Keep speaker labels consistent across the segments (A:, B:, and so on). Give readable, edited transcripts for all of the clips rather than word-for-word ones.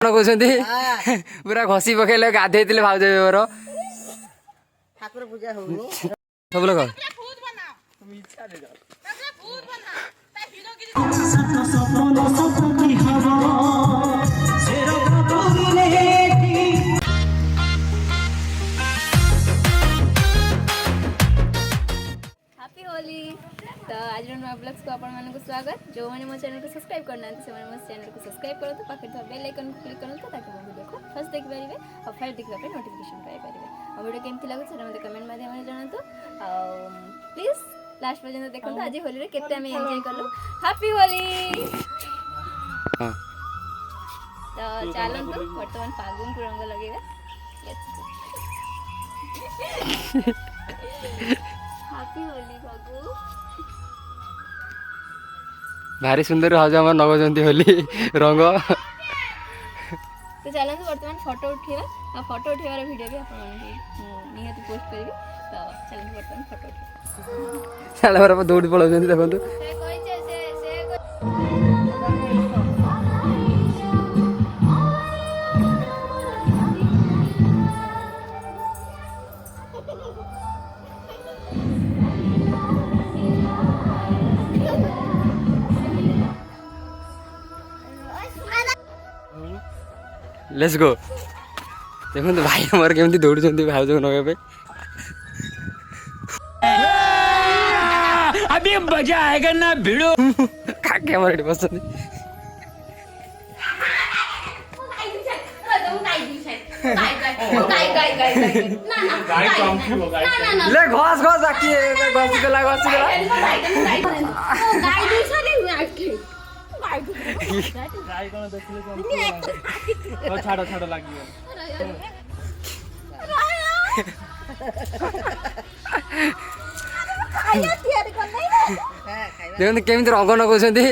A: कहते पूरा घसी पकड़े गाधे भाज
B: ठाकुर पूजा हो
A: सब लोग
C: हैप्पी होली। तो आज नुआ ब्लॉग्स को आपण मानक स्वागत। जो मैंने मो चैनल को सब्सक्राइब करना से मो चैनल को सब्सक्राइब करो तो पाखे तो बेल आइकन को क्लिक करो तो ताकि मो वीडियो को फर्स्ट देख पारिबे और फाइल देखबा पे नोटिफिकेशन पाइ पारिबे। और वीडियो केमति लागो से मते कमेंट माध्यम रे जणातो। प्लीज लास्ट पर्यंत देखो आज होली रे केते हम एंजॉय करलु। हैप्पी होली।
A: हां
C: तो चलन तो वर्तमान फागुन को रंग लगेगा। हैप्पी होली बाबू।
A: भारी सुंदर हाज हम नगजंती होली रंग।
C: तो चलो वर्तमान फोटो उठेगा और फोटो उठेबार वीडियो भी आप निहाती पोस्ट करेंगे। तो चलो वर्तमान फोटो उठे
A: साला बराबर दौड़ पलाउछन्ती देखंतु। Let's go. देखो तो भाई हमारे केमती दौड़ुछन्ती भाउज नगे पे। अभी मजा आएगा ना भिड़ो काके हमारे एटी बसछन्ती। ले घस घस आकी घस गेला छाड़ छाड़ लगी देखते केमी रंग नगौंती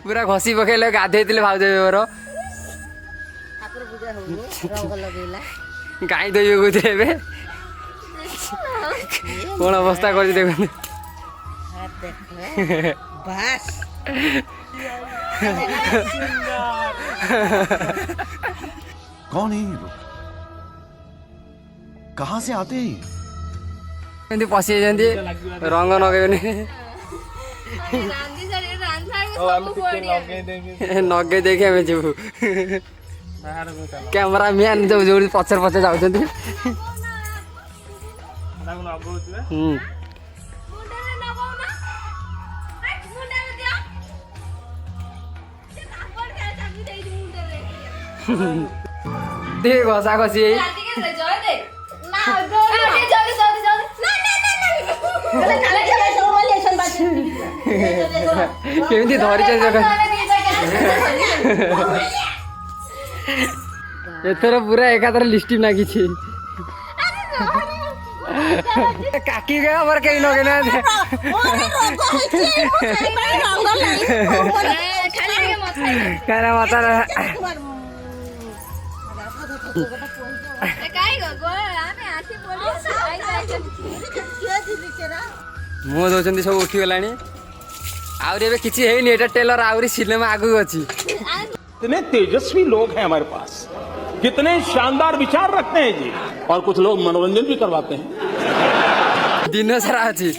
A: पूरा घसी पकड़े गाधे भाज गाई दे कौन अवस्था कर देखते।
D: कौन है ये लोग? कहाँ से आते हैं?
A: पशि रंग नगेनि नगे देखी आम जीव कैमरा मैन जो जो पचर पचर जाऊँ देख घसा घसी केमती धरी एथर पूरा एकाथर लिस्टिप नागी काकी गया हमारे कहीं लगे ना खाना माता मुह दौरान सब उठीगला आउरी किसी है टेलर आउरी सिनेमा आगु अच्छी।
E: कितने तेजस्वी लोग हैं हमारे पास, कितने शानदार विचार रखते हैं जी। और कुछ लोग मनोरंजन भी करवाते हैं
A: दिन सारा अच्छी।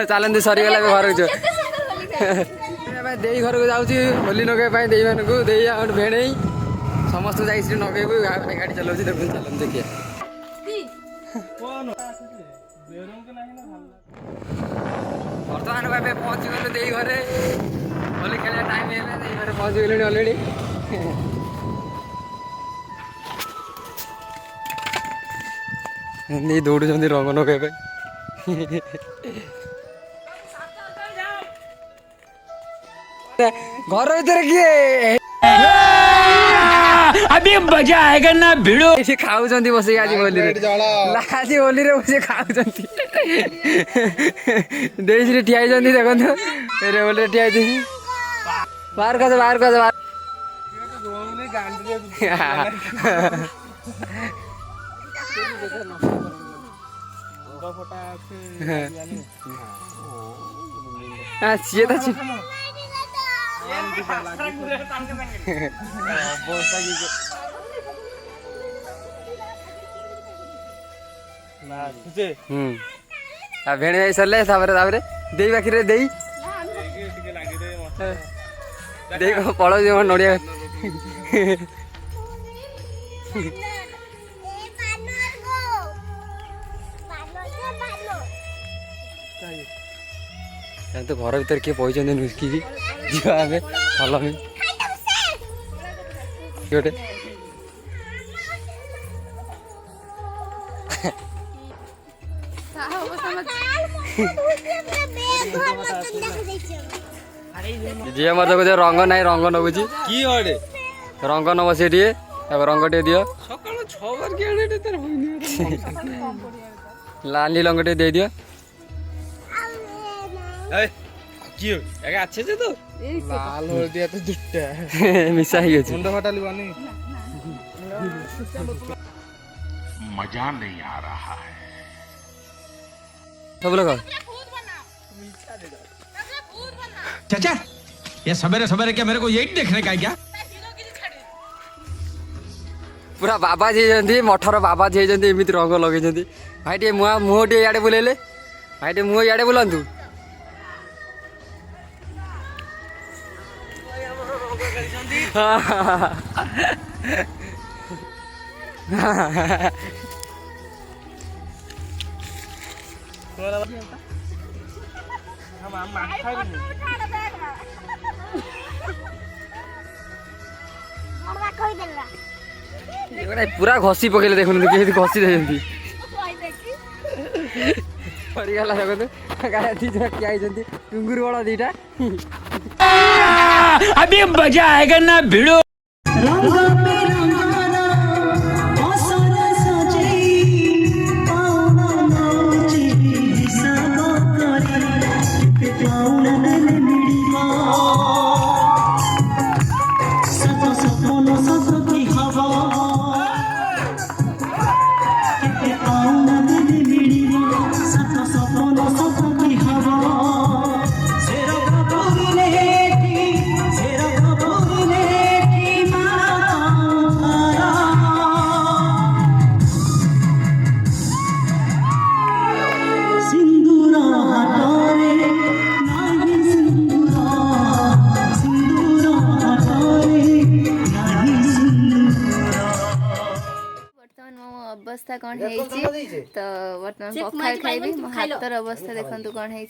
A: चलते सरीगला घर को दे घर को जाऊँगी होली नगे दे मानक दे भेड़े समस्त जा नगेबू गाड़ी चलाऊ देखो चलन देखिए। बर्तमान भाई पहुँची गलु दे घरे होली खेल टाइम है घरे पहुँची गले अलरेडी। नहीं दौड़ुंट रंग नगे घर भर किए अभी मजा आएगा ना भिड़ो खाऊ बस आज होली आज होली रे बस खाऊ देश ठिया देखो होली ठिया बाहर कर बाहर कर सी तो भेणी जाई सरले देई पाखिरे देई पड़ नड़िया तो घर भर किए पैसा नुसकी जा भल गोटे जी मत कह रंग ना रंग नबुची कि रंग नब सी टे रंग टे दियो लाली रंग टे दे दियो अच्छे से तो लाल हलदिया तो दुटा मिसा ही मुंड फटाली बनी
D: मजा नहीं आ रहा है।
A: सब लोग
B: चाचा ये सवेरे सवेरे क्या मेरे को यही देखने का है क्या?
A: पूरा बाबा जी मठर बाबा जी एमती रंग लगे भाई टे मुह टे इे बुलेले भाई टे मुह इे बुलांतु पूरा घसी पकड़े देखुन घसी दे टुंगुर बड़ा दीटा
B: अभी मजा आएगा ना भिड़ो।
C: अवस्था कौन है तो बर्तमान पखाल खाइबी मो हाथर अवस्था देखंतु कौन है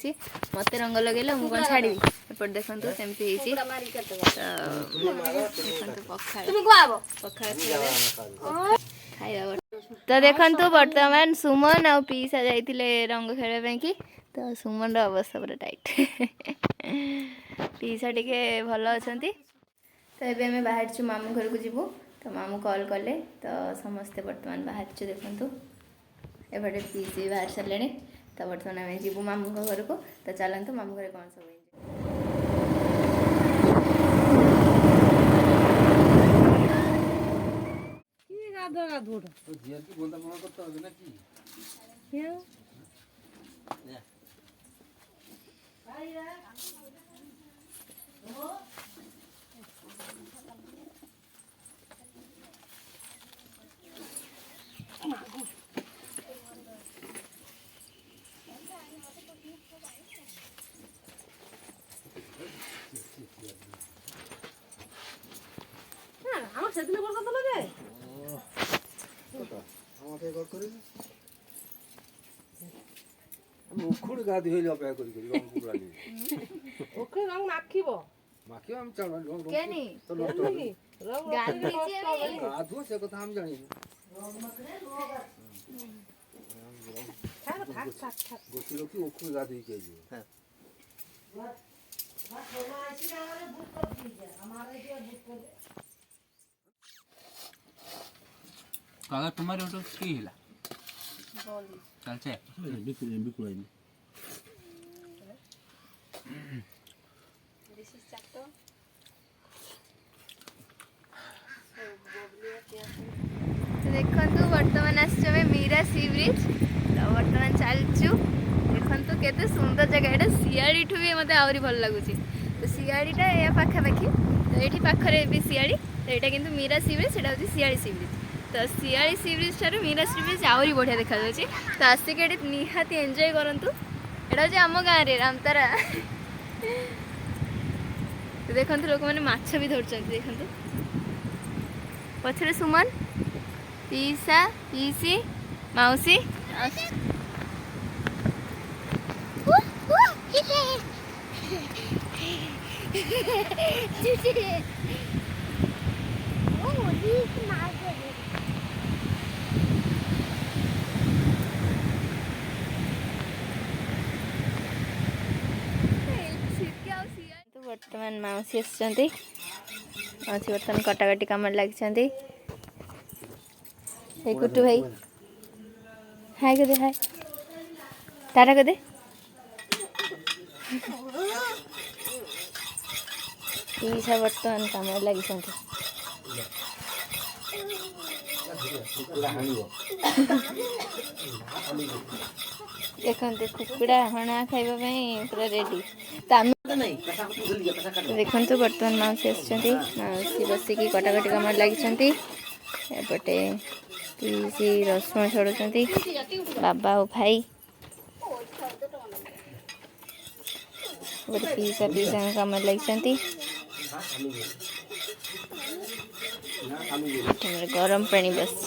C: मते रंग लगेला मु कौन छाड़ी एपट देखंतु सेमती हेची देखंतु पखाल खाइबा तो देखंतु बर्तमान सुमन आ पीसा जाइतिले रंग खेले पे की तो सुमन रो अवस्था पूरा टाइट पीसा टिके भलो अछंती तो एबे हमें बाहर छु मामू घर को जीवु तो मामू कॉल कले तो समस्ते बर्तमान बाहर छु देखंतु एबडे पीसी बाहर चलेने तो बर्तमान आम जीवु मामू घर को तो चलतु मामू घर कौन सब
F: उखुड़ गाधी होइले अपेक्षा करी करी रंग पुराली
G: ओके रंग माखिबो
F: माखियो हम चल रंग
C: केनी
F: तो नष्ट होई
G: रंग
C: गांधी जी
F: गाधो से कथा हम जानी
G: थाक थाक थाक
F: गोटी लोकी उखुड़ गाधी के जो हां
B: काका तुम्हारे ऑटो की हिला चल छे बिकुलाई
C: दिस इज चट्टो तो देखंतु वर्तमान आसछे मीरा सी ब्रिज तो वर्तमान चलचु देखंतु केते सुंदर जगह एटा सियाड़ी ठु भी मते आवरी भल लागुची तो सियाड़ीटा या पाखापाखि तो ये पाखे भी सियाड़ी तो यहाँ कि मीरा सी ब्रिज से सियाड़ी सी ब्रिज तो सियाड़ी सी ब्रिज ठार मीरा सी ब्रिज आहरी बढ़िया देखा तो आसिक ये निहाती एंजॉय करूँ। यहाँ हूँ आम गाँव में रामतारा तो देखो लोक मैंने माछ भी धरते देखो पछरे सुमन पीसा पीसी मौसी तो बर्तमान मौसी आसुँच मौसी बर्तमान कटाकटी कम लगी कुटू भाई हाय कदे हाय टाटा कदे पीसा बर्तमान कम लगी देखते कुकुड़ा हणा खाइबा पूरा रेडी देखते बर्तमान मौसी आसी बसिकी कटाकटी कम लगी एपटे पीसी रसुण छड़ुंट बाबा और भाई गोटे पीसा पीसा कम लगी गरम पानी बस